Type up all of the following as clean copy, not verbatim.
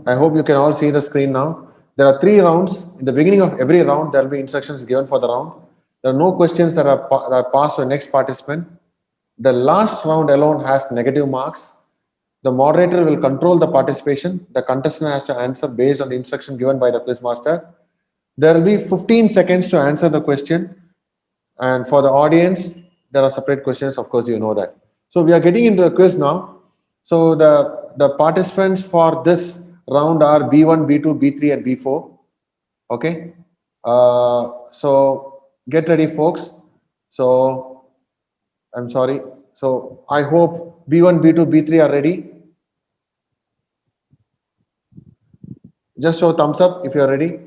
I hope you can all see the screen now. There are 3 rounds. In the beginning of every round, there will be instructions given for the round. There are no questions that are passed to the next participant. The last round alone has negative marks. The moderator will control the participation. The contestant has to answer based on the instruction given by the quiz master. There will be 15 seconds to answer the question. And for the audience, there are separate questions. Of course, you know that. So we are getting into the quiz now. So the participants for this round are B1, B2, B3, and B4. Okay. So get ready, folks. So I'm sorry. So I hope B1, B2, B3 are ready. Just show thumbs up if you are ready.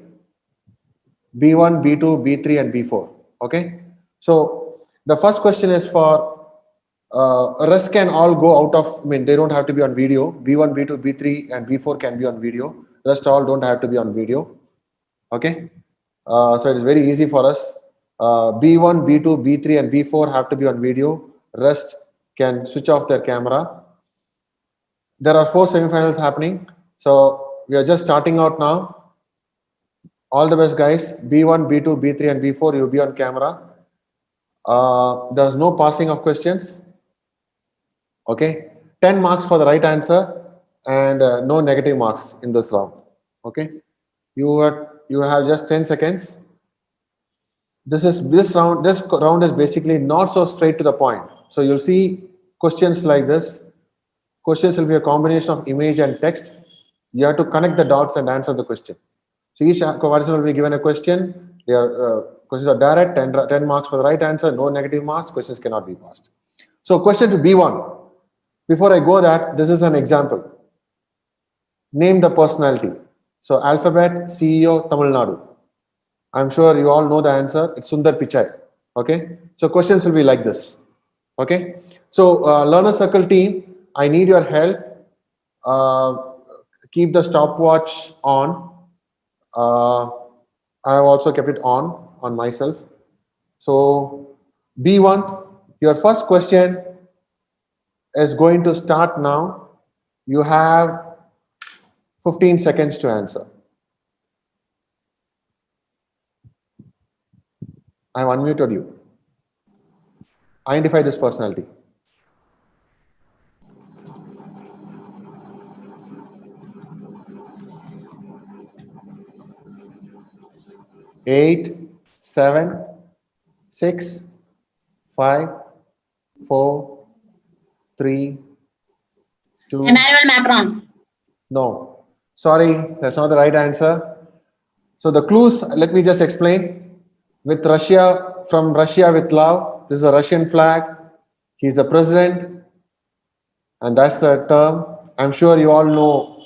B1, B2, B3, and B4. Okay. So the first question is for rest can all go out of, I mean, they don't have to be on video. B1, B2, B3, and B4 can be on video. Rest all don't have to be on video. Okay. So it is very easy for us. B1, B2, B3, and B4 have to be on video. Rest can switch off their camera. There are 4 semifinals happening. So we are just starting out now. All the best, guys. B1, B2, B3, and B4, you'll be on camera. There's no passing of questions. Okay. 10 marks for the right answer and no negative marks in this round. Okay. You have just 10 seconds. This round is basically not so straight to the point. So you'll see questions like this. Questions will be a combination of image and text. You have to connect the dots and answer the question. So each participant will be given a question. Questions are direct, 10 marks for the right answer, no negative marks, questions cannot be passed. So question to B1. Before I go that, this is an example. Name the personality. So alphabet, CEO, Tamil Nadu. I'm sure you all know the answer. It's Sundar Pichai. Okay. So questions will be like this. Okay. So learner circle team, I need your help. Keep the stopwatch on. I have also kept it on myself. So B1, your first question is going to start now. You have 15 seconds to answer. I have unmuted you. Identify this personality. Eight, 7, 6, 5, 4, 3, 2. Emmanuel Macron. No. Sorry, that's not the right answer. So the clues, let me just explain. With Russia, from Russia with love, this is a Russian flag. He's the president. And that's the term. I'm sure you all know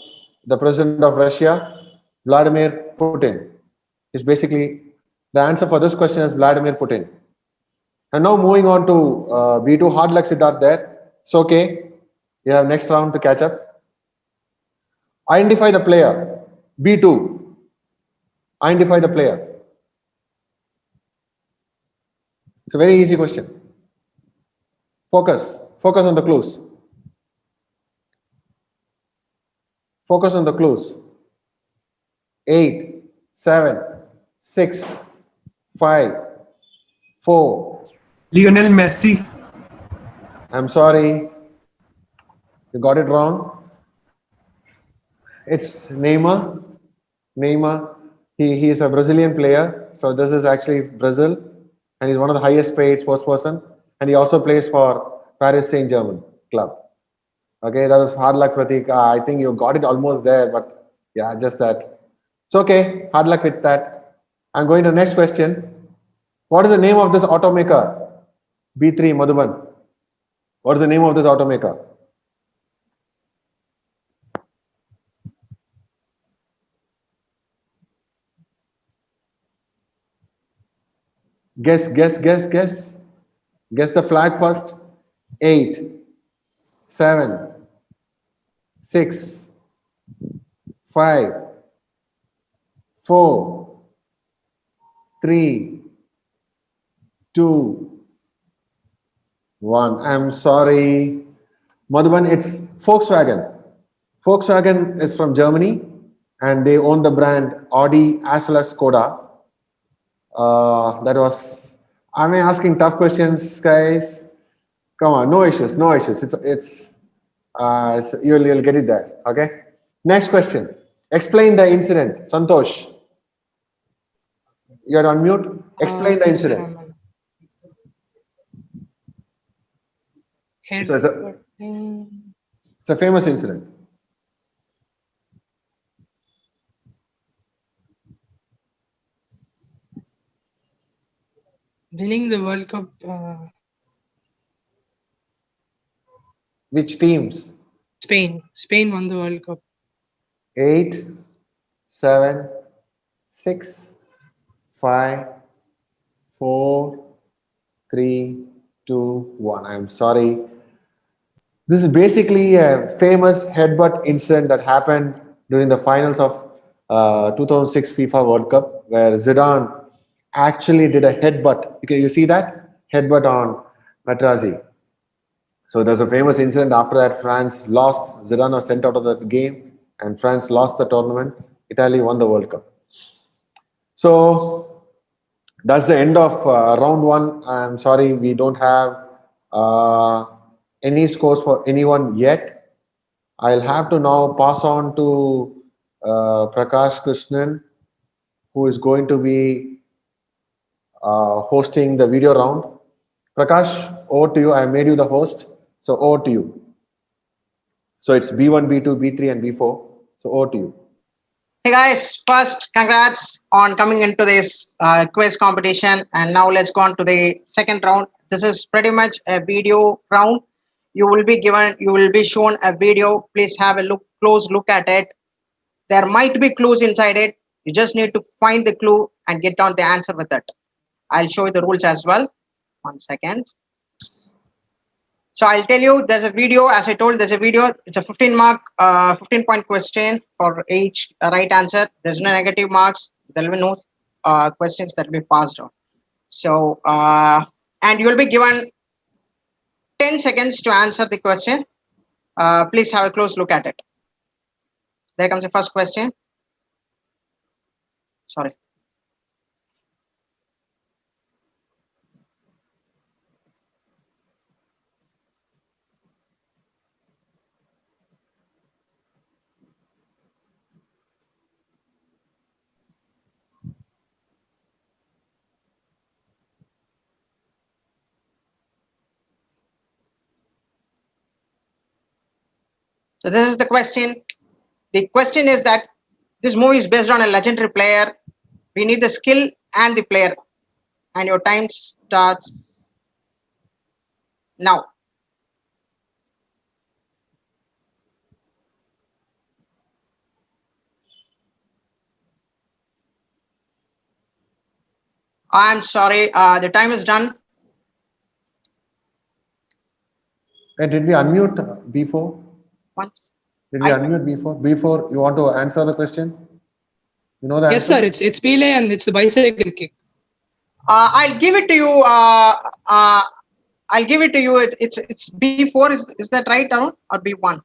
the president of Russia, Vladimir Putin. Is basically the answer for this question is Vladimir Putin. And now moving on to B2, hard luck Siddharth there. It's okay. You have next round to catch up. Identify the player. B2. Identify the player. It's a very easy question. Focus. Focus on the clues. Focus on the clues. 8, 7, 6, 5, 4. Lionel Messi. I'm sorry. You got it wrong. It's Neymar. Neymar. He is a Brazilian player. So this is actually Brazil. And he's one of the highest paid sports person. And he also plays for Paris Saint-Germain club. Okay, that was hard luck, Pratik. I think you got it almost there, but yeah, just that. It's okay. Hard luck with that. I'm going to the next question. What is the name of this automaker? B3, Madhuban. What is the name of this automaker? Guess. Guess the flag first. 8, 7, 6, 5, 4, 3, 2, 1. I'm sorry. Madhuban, it's Volkswagen. Volkswagen is from Germany. and they own the brand Audi as well as Skoda. That was. Am I asking tough questions, guys? Come on, no issues, no issues. You'll get it there. Okay. Next question. Explain the incident. Santosh, you're on mute. Explain the Okay, sir. incident. So Headbutting. it's a famous incident. Winning the World Cup. Which teams? Spain. Spain won the World Cup. 8, 7, 6, 5, 4, 3, 2, 1. I'm sorry. This is basically a famous headbutt incident that happened during the finals of 2006 FIFA World Cup, where Zidane actually did a headbutt. You see that? Headbutt on Materazzi. So there's a famous incident. After that, France lost. Zidane was sent out of the game, and France lost the tournament. Italy won the World Cup. So that's the end of round one. I'm sorry, we don't have uh, any scores for anyone yet. I'll have to now pass on to Prakash Krishnan, who is going to be hosting the video round. Prakash, over to you. I made you the host, so over to you. So it's B1, B2, B3, and B4. So over to you. Hey guys, first congrats on coming into this quiz competition, and now let's go on to the second round. This is pretty much a video round. You will be shown a video. Please have a close look at it. There might be clues inside it. You just need to find the clue and get on the answer with it. I'll show you the rules as well. 1 second. So I'll tell you, there's a video. As I told, there's a video. It's a 15-point question for each right answer. There's no negative marks. There will be no questions that will be passed on. So, and you will be given 10 seconds to answer the question. Please have a close look at it. There comes the first question. Sorry. So this is the question. The question is that this movie is based on a legendary player. We need the skill and the player. And your time starts now. I'm sorry, the time is done. Did we unmute B4? Once. Did we unmute B4? B4, you want to answer the question? You know the Yes, answer? sir. It's Pele and it's the bicycle kick. I'll give it to you. I'll give it to you. It's B4. Is that right, Arun, or B1?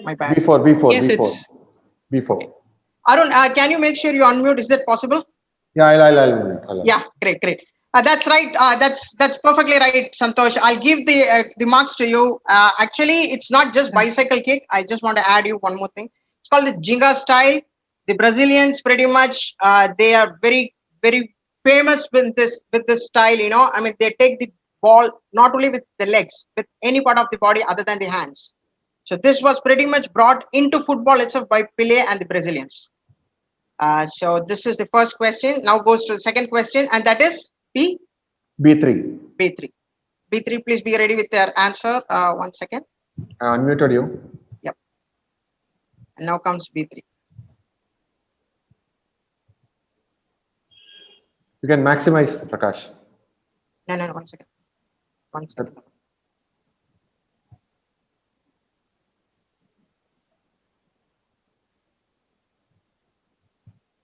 My bad. B4, B4, Yes, B4, it's B4. Okay. Arun, can you make sure you unmute? Is that possible? Yeah, I'll Yeah, great. That's right. That's perfectly right, Santosh. I'll give the marks to you. Actually, it's not just bicycle kick. I just want to add you one more thing. It's called the Jinga style. The Brazilians pretty much they are very famous with this style. You know, I mean they take the ball not only with the legs, with any part of the body other than the hands. So this was pretty much brought into football itself by Pele and the Brazilians. So this is the first question. Now goes to the second question, and that is B3. B3. B3, please be ready with your answer. 1 second. I unmuted you. Yep. And now comes B3. You can maximize, Prakash. No, 1 second. 1 second.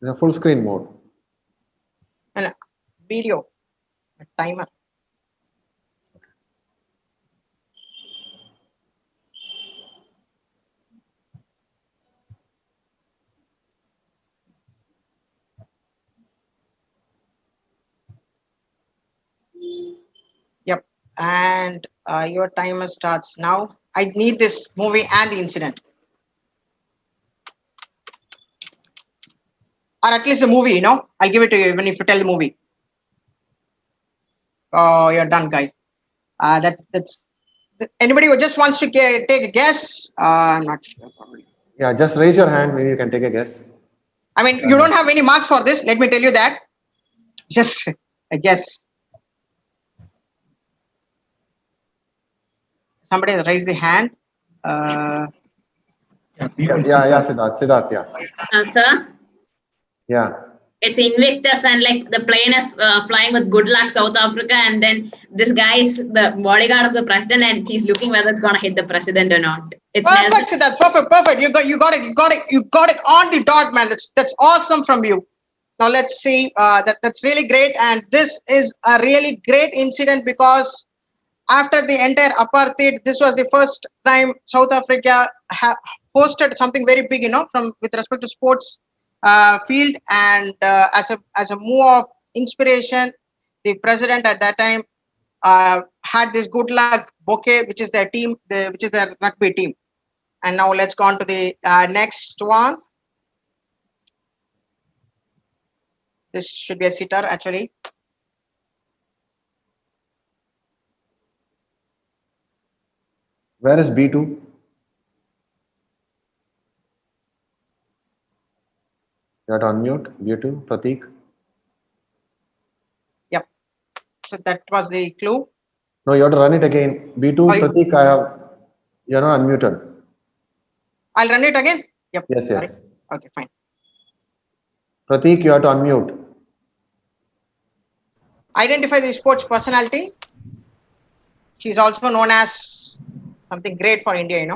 In a full screen mode. And video, a timer. And your timer starts now. I need this movie and the incident. Or at least the movie, I'll give it to you even if you tell the movie. Oh, you're done, guy. That's anybody who just wants to take a guess? I'm not sure, probably. Yeah, just raise your hand when you can take a guess. I mean, you don't have any marks for this. Let me tell you that. Just a guess. Somebody raise the hand. Yeah, Siddharth, yeah. Sir, Yeah. it's Invictus and like the plane is flying with good luck South Africa, and then this guy is the bodyguard of the president and he's looking whether it's gonna hit the president or not. It's Perfect, Siddharth. Perfect. You got it on the dot, man. That's awesome from you. Now let's see. That's really great, and this is a really great incident because after the entire apartheid, this was the first time South Africa hosted something very big, from with respect to sports field, and as a move of inspiration, the president at that time had this good luck bouquet, which is their team, which is their rugby team. And now let's go on to the next one. This should be a sitter, actually. Where is B2? You have to unmute B2, Pratik. Yep. So that was the clue. No, you have to run it again. B2, Pratik, you're not unmuted. I'll run it again. Yep. Yes. Sorry. Okay, fine. Pratik, you have to unmute. Identify the sports personality. She's also known as something great for India,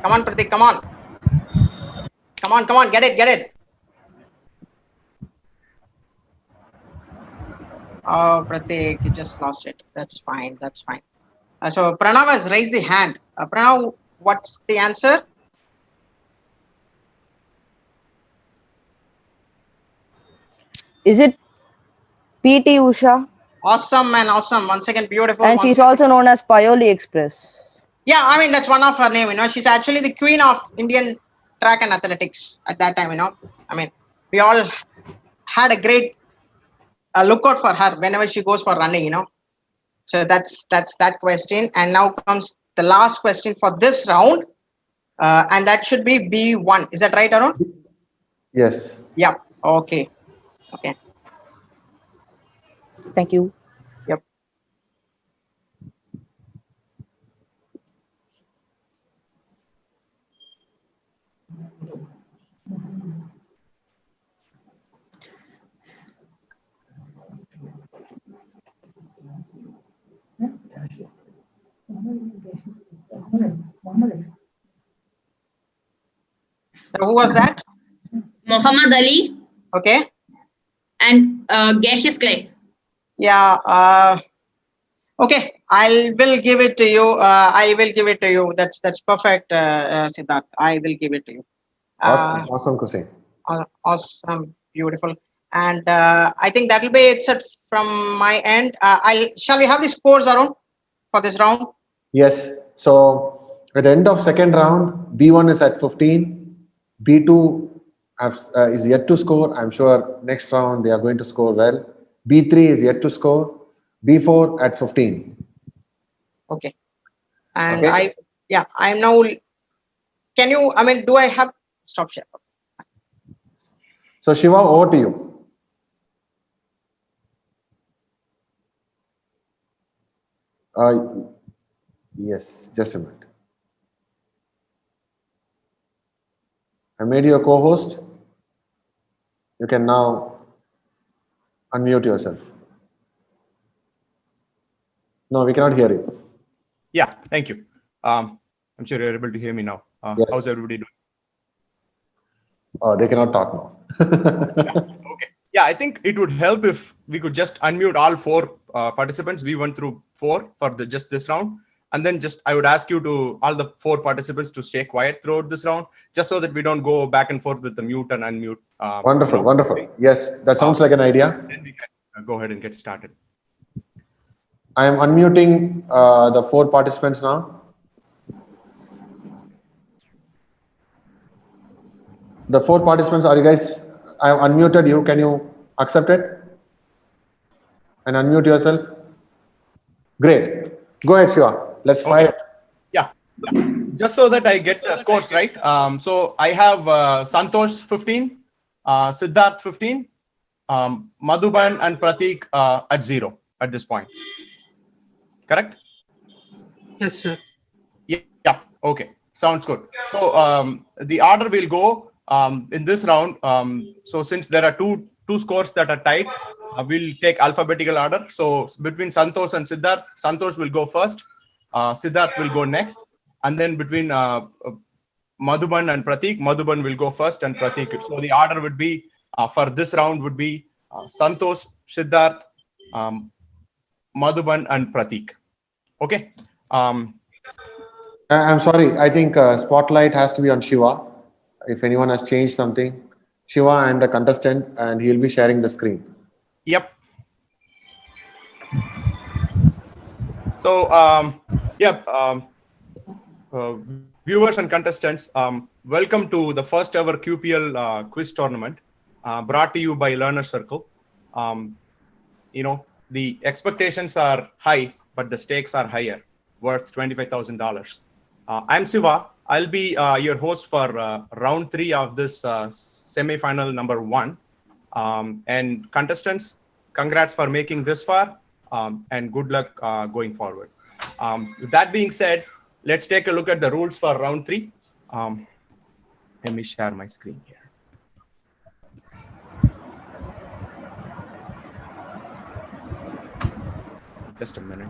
Come on, Pratik, come on. Come on, get it. Oh, Pratik, you just lost it. That's fine. So Pranav has raised the hand. Pranav, what's the answer? Is it PT Usha? Awesome, man, awesome. Once again, beautiful. And she's also known as Paioli Express. Yeah, I mean, that's one of her name, She's actually the queen of Indian track and athletics at that time, I mean, we all had a great look out for her whenever she goes for running, So that's that question. And now comes the last question for this round. And that should be B1. Is that right, Arun? Yes. Yeah. Okay. Thank you. Yep. So who was that? Muhammad Ali Okay. and Gaseous Clay. Yeah. Okay. I will give it to you. That's perfect, Siddharth. I will give it to you. Awesome, Kusai. Awesome. Beautiful. And I think that will be it set from my end. Shall we have the scores, Arun, for this round? Yes. So at the end of second round, B1 is at 15. B2 is yet to score. I'm sure next round they are going to score well. B3 is yet to score. B4 at 15. Okay. And Okay. I'm now. Can you? I mean, do I have stop share? So Shiva, over to you. Yes, just a minute. I made you a co-host. You can now unmute yourself. No, we cannot hear you. Yeah, thank you. I'm sure you're able to hear me now. Yes. How's everybody doing? Oh, they cannot talk now. Okay. Yeah, I think it would help if we could just unmute all four participants. We went through four for just this round. And then I would ask you to, all the 4 participants, to stay quiet throughout this round, just so that we don't go back and forth with the mute and unmute. Wonderful, wonderful. Yes, that sounds like an idea. Then we can go ahead and get started. I am unmuting the 4 participants now. The 4 participants, are you guys, I have unmuted you. Can you accept it? And unmute yourself. Great. Go ahead, Shiva. Let's fire. Yeah. Just so that I get the scores right. So I have Santosh 15, Siddharth 15, Madhuban and Pratik at 0 at this point. Correct? Yes, sir. Yeah. Okay. Sounds good. So the order will go in this round. So since there are two scores that are tied, we'll take alphabetical order. So between Santosh and Siddharth, Santosh will go first. Siddharth will go next, and then between Madhuban and Pratik, Madhuban will go first and Pratik. So the order would be for this round would be Santosh, Siddharth, Madhuban and Pratik. Okay. I'm sorry. I think spotlight has to be on Shiva. If anyone has changed something, Shiva and the contestant, and he'll be sharing the screen. Yep. So, viewers and contestants, welcome to the first ever QPL quiz tournament brought to you by Learner Circle. The expectations are high, but the stakes are higher, worth $25,000. I'm Siva. I'll be your host for round 3 of this semi-final number 1. And contestants, congrats for making this far, and good luck going forward. With that being said, let's take a look at the rules for round 3. Let me share my screen here. Just a minute.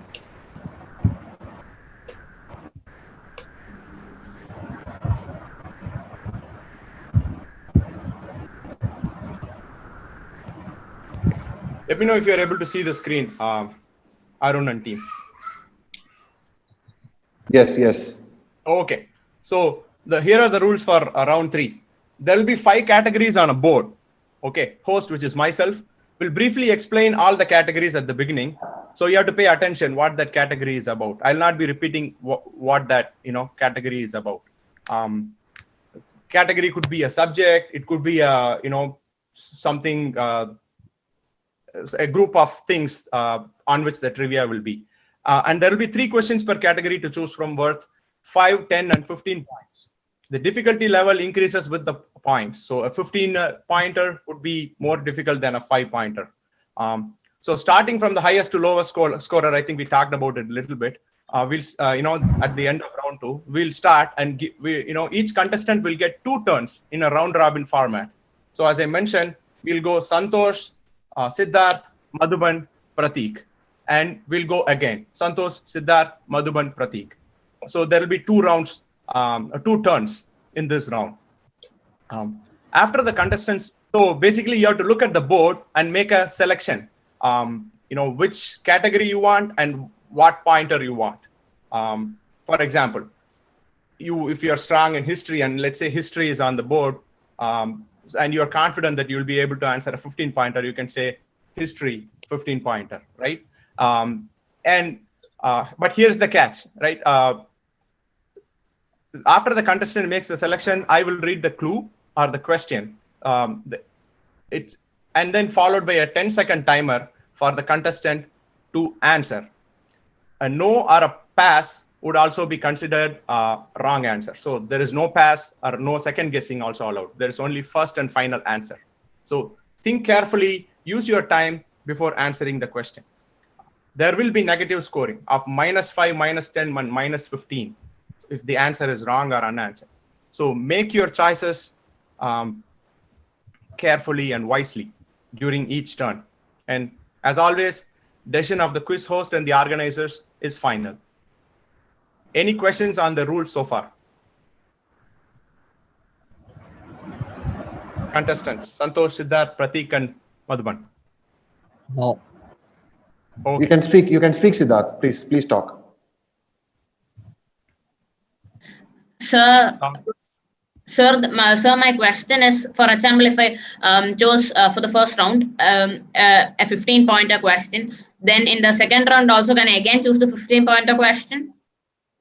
Let me know if you're able to see the screen, Arun and team. Yes. Okay. So here are the rules for round 3. There will be 5 categories on a board. Okay. Host, which is myself, will briefly explain all the categories at the beginning. So you have to pay attention what that category is about. I'll not be repeating what that category is about. Category could be a subject. It could be something. A group of things on which the trivia will be. And there will be 3 questions per category to choose from, worth 5, 10, and 15 points. The difficulty level increases with the points. So a 15-pointer would be more difficult than a 5-pointer. So starting from the highest to lowest scorer, I think we talked about it a little bit. We'll, at the end of round 2, we'll start and each contestant will get 2 turns in a round-robin format. So as I mentioned, we'll go Santosh, Siddharth, Madhuban, Pratik, and we'll go again. Santosh, Siddharth, Madhuban, Pratik. So there will be 2 rounds, 2 turns in this round. After the contestants, so basically you have to look at the board and make a selection. Which category you want and what pointer you want. For example, if you're strong in history and let's say history is on the board, and you're confident that you'll be able to answer a 15-pointer, you can say history 15-pointer, right? But here's the catch, right? After the contestant makes the selection, I will read the clue or the question. And then followed by a 10-second timer for the contestant to answer. A no or a pass would also be considered a wrong answer. So there is no pass or no second guessing also allowed. There is only first and final answer. So think carefully, use your time before answering the question. There will be negative scoring of -5, -10, and -15 if the answer is wrong or unanswered. So make your choices carefully and wisely during each turn. And as always, decision of the quiz host and the organizers is final. Any questions on the rules so far? Contestants, Santosh, Siddharth, Pratik, and Madhuban. No. Okay. You can speak, Siddharth. Please talk. Sir, Sound good? sir, my question is, for example, if I chose for the first round a 15-pointer question, then in the second round also can I again choose the 15-pointer question?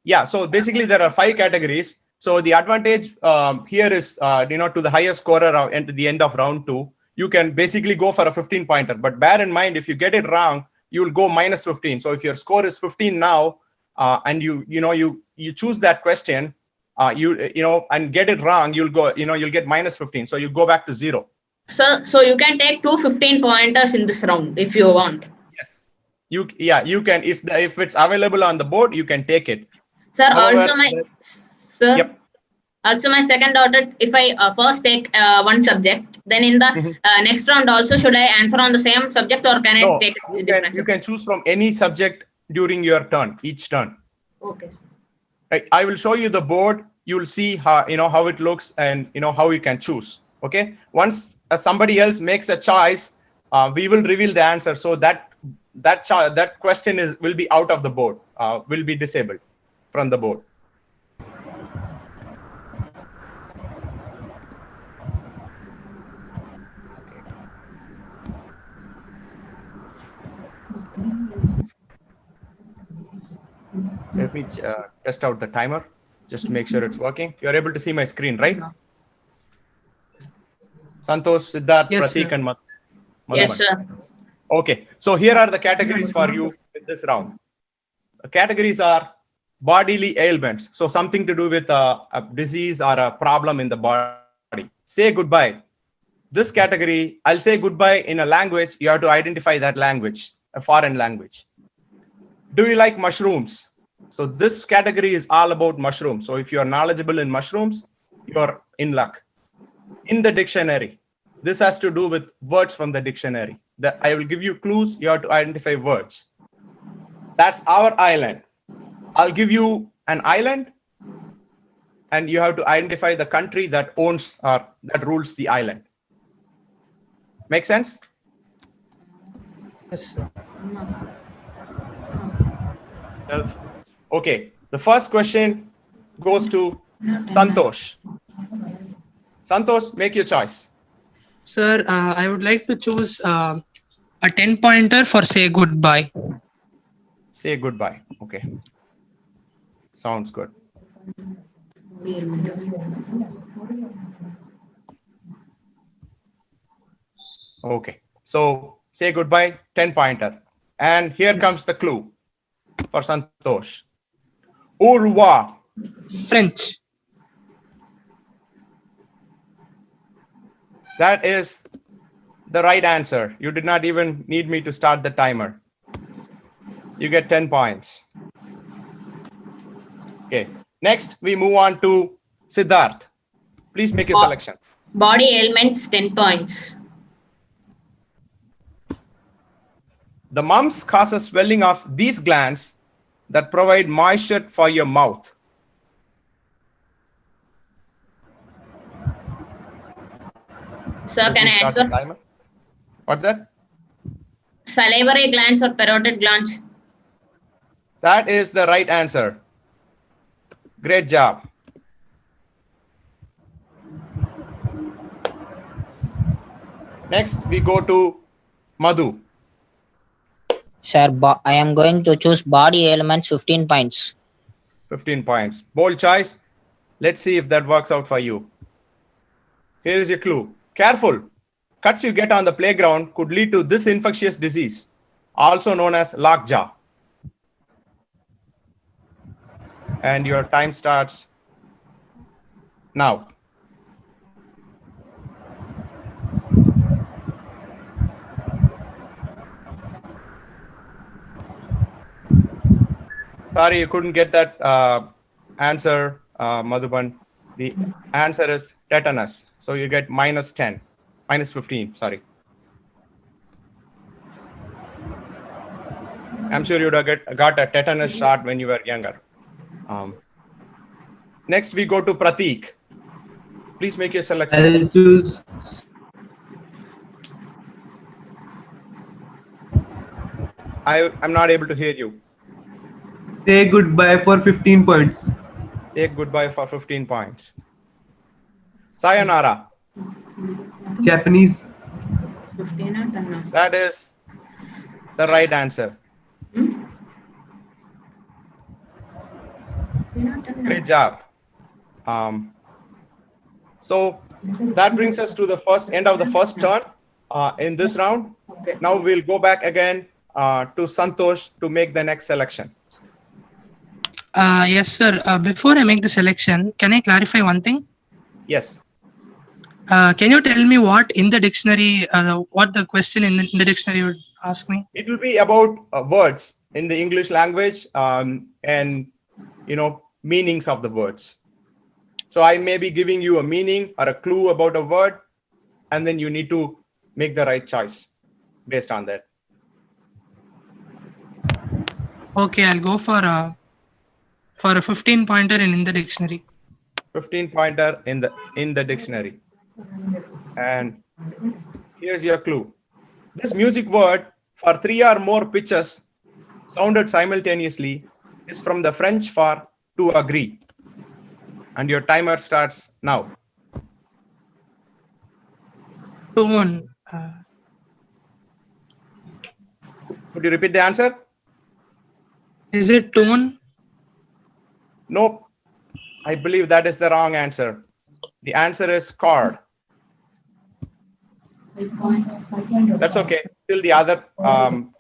Yeah, so basically there are 5 categories. So the advantage here is, to the highest scorer at the end of round 2, you can basically go for a 15-pointer. But bear in mind, if you get it wrong, you will go minus 15. So if your score is 15 now, and you choose that question, and get it wrong, you'll go, you'll get minus 15. So you go back to 0. So you can take 2 15-pointers in this round if you want. Yes. You can, if it's available on the board, you can take it. Sir, However, Yep. Also my second daughter, if I first take one subject, then in the next round also should I answer on the same subject, or can I take a different you can choose from any subject during your turn, each turn. Okay. I will show you the board. You will see how how it looks, and how you can choose. Okay. Once somebody else makes a choice, we will reveal the answer. So that question will be out of the board. Will be disabled from the board. Let me test out the timer just to make sure it's working. You're able to see my screen, right? Santosh, Siddharth, Yes, Pratik, sir. and Yes, Madhuban. sir. Okay, so here are the categories for you in this round. The categories are bodily ailments, so something to do with a disease or a problem in the body. Say goodbye. This category, I'll say goodbye in a language. You have to identify that language, a foreign language. Do you like mushrooms? So this category is all about mushrooms. So if you are knowledgeable in mushrooms, you're in luck. In the dictionary, this has to do with words from the dictionary. I will give you clues. You have to identify words. That's our island. I'll give you an island, and you have to identify the country that owns or that rules the island. Make sense? Yes, sir. Okay, the first question goes to Santosh. Santosh, make your choice. Sir, I would like to choose a 10-pointer for say goodbye. Say goodbye. Okay. Sounds good. Okay. So say goodbye, 10-pointer. And here comes the clue for Santosh. Au revoir. French. That is the right answer. You did not even need me to start the timer. You get 10 points. Okay. Next, we move on to Siddharth. Please make your selection. Body ailments, 10 points. The mumps causes swelling of these glands that provide moisture for your mouth. Sir, can I Start the answer? timer. What's that? Salivary glands or parotid glands? That is the right answer. Great job. Next, we go to Madhu. Sir, I am going to choose body ailments 15 points. 15 points. Bold choice. Let's see if that works out for you. Here is your clue. Careful. Cuts you get on the playground could lead to this infectious disease, also known as lockjaw. And your time starts now. Sorry, you couldn't get that answer, Madhuban. The answer is tetanus. So you get minus 10, minus 15, sorry. I'm sure you'd have got a tetanus shot when you were younger. Next, we go to Pratik. Please make your selection. I'll choose. I'm not able to hear you. Say goodbye for 15 points. Say goodbye for 15 points. Sayonara. Japanese. 15 or 10 now? That is the right answer. Great job. So that brings us to the end of the first turn in this round. Now we'll go back again to Santosh to make the next selection. Yes, sir. Before I make the selection, can I clarify one thing? Yes. Can you tell me what in the dictionary, what the question in the dictionary would ask me? It will be about words in the English language and, meanings of the words. So I may be giving you a meaning or a clue about a word, and then you need to make the right choice based on that. Okay, I'll go for a 15 pointer in the dictionary. 15 pointer in the dictionary. And here's your clue. This music word for 3 or more pitches sounded simultaneously is from the French for to agree. And your timer starts now. Tone. Could you repeat the answer? Is it tone? Nope. I believe that is the wrong answer. The answer is chord. That's okay. Still the other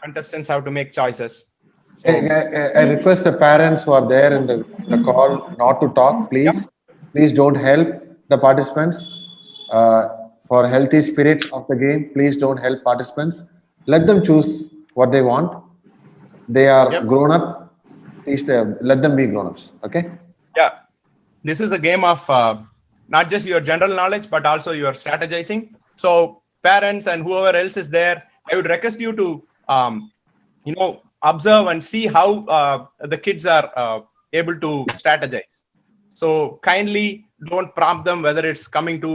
contestants have to make choices. So, I request the parents who are there in the call not to talk, please. Please don't help the participants. For healthy spirit of the game, please don't help participants. Let them choose what they want. They are grown up. Please let them be grown ups. Okay. yeah, this is a game of not just your general knowledge, but also your strategizing. So parents and whoever else is there, I would request you to, observe and see how the kids are able to strategize. So kindly don't prompt them whether it's coming to,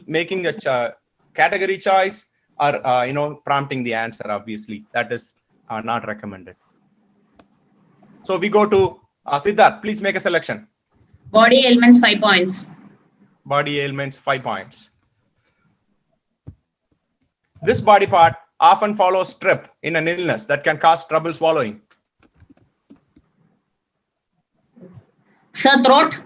making a category choice or, prompting the answer, obviously. That is not recommended. So we go to Siddharth, please make a selection. Body ailments, 5 points. Body ailments, 5 points. This body part often follows strep in an illness that can cause trouble swallowing. Sir, throat.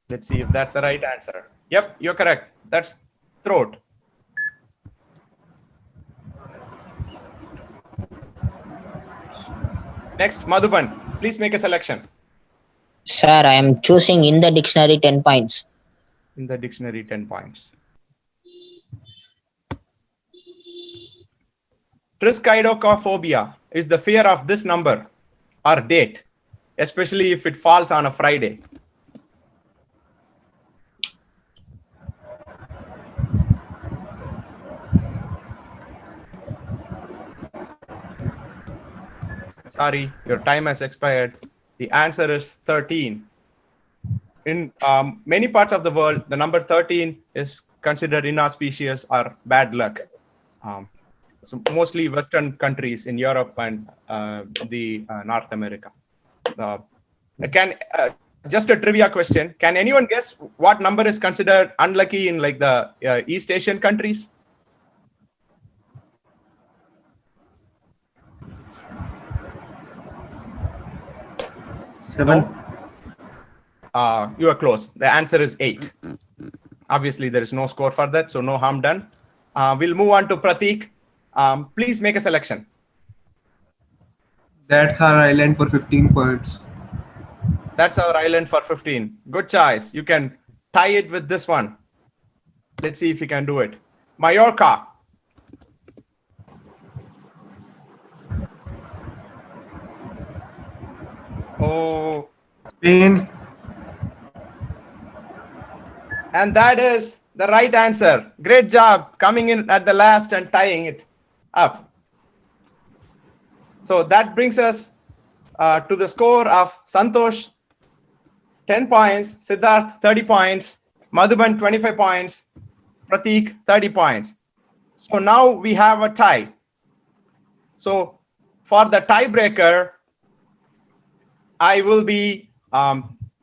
Let's see if that's the right answer. Yep, you're correct. That's throat. Next, Madhuban, please make a selection. Sir, I am choosing in the dictionary 10 points. In the dictionary, 10 points. Triskaidekaphobia is the fear of this number or date, especially if it falls on a Friday. Sorry, your time has expired. The answer is 13. In many parts of the world, the number 13 is considered inauspicious or bad luck. So mostly Western countries in Europe and the North America. Just a trivia question. Can anyone guess what number is considered unlucky in like the East Asian countries? Seven. You are close. The answer is 8. Obviously, there is no score for that, so no harm done. We'll move on to Pratik. Please make a selection. That's our island for 15 points. That's our island for 15. Good choice. You can tie it with this one. Let's see if you can do it. Mallorca. Oh. Spain. And that is the right answer. Great job coming in at the last and tying it up. So that brings us to the score of Santosh, 10 points, Siddharth, 30 points, Madhuban, 25 points, Pratik, 30 points. So now we have a tie. So for the tiebreaker, I will be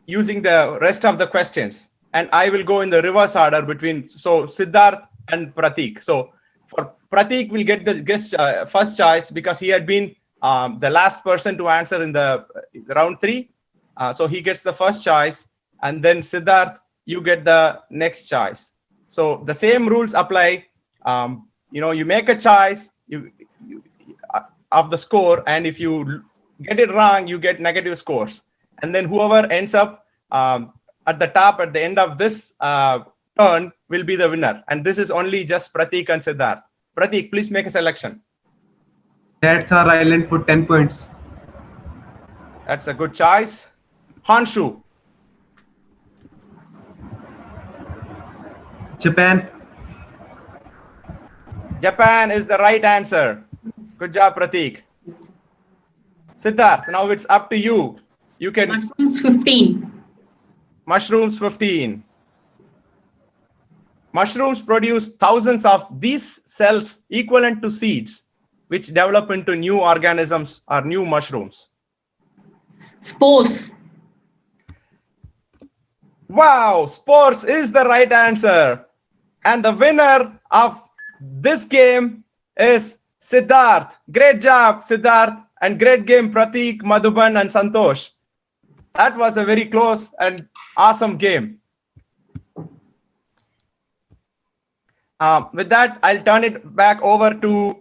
using the rest of the questions, and I will go in the reverse order between Siddharth and Pratik. So for Pratik, will get the first choice because he had been the last person to answer in the round 3. So he gets the first choice, and then Siddharth, you get the next choice. So the same rules apply. You make a choice of the score, and if you get it wrong, you get negative scores. And then whoever ends up at the top at the end of this turn will be the winner. And this is only just Pratik and Siddharth. Pratik, please make a selection. That's our island for 10 points. That's a good choice. Honshu. Japan. Japan is the right answer. Good job, Pratik. Siddharth, now it's up to you. You can. Mushrooms 15. Mushrooms 15. Mushrooms produce thousands of these cells equivalent to seeds, which develop into new organisms or new mushrooms. Spores. Wow, spores is the right answer. And the winner of this game is Siddharth. Great job, Siddharth. And great game, Pratik, Madhuban, and Santosh. That was a very close and awesome game. With that, I'll turn it back over to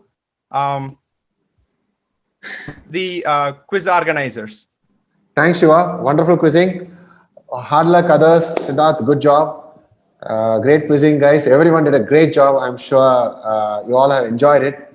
the quiz organizers. Thanks, Shiva. Wonderful quizzing. Hard luck, others. Siddharth, good job. Great quizzing, guys. Everyone did a great job. I'm sure you all have enjoyed it.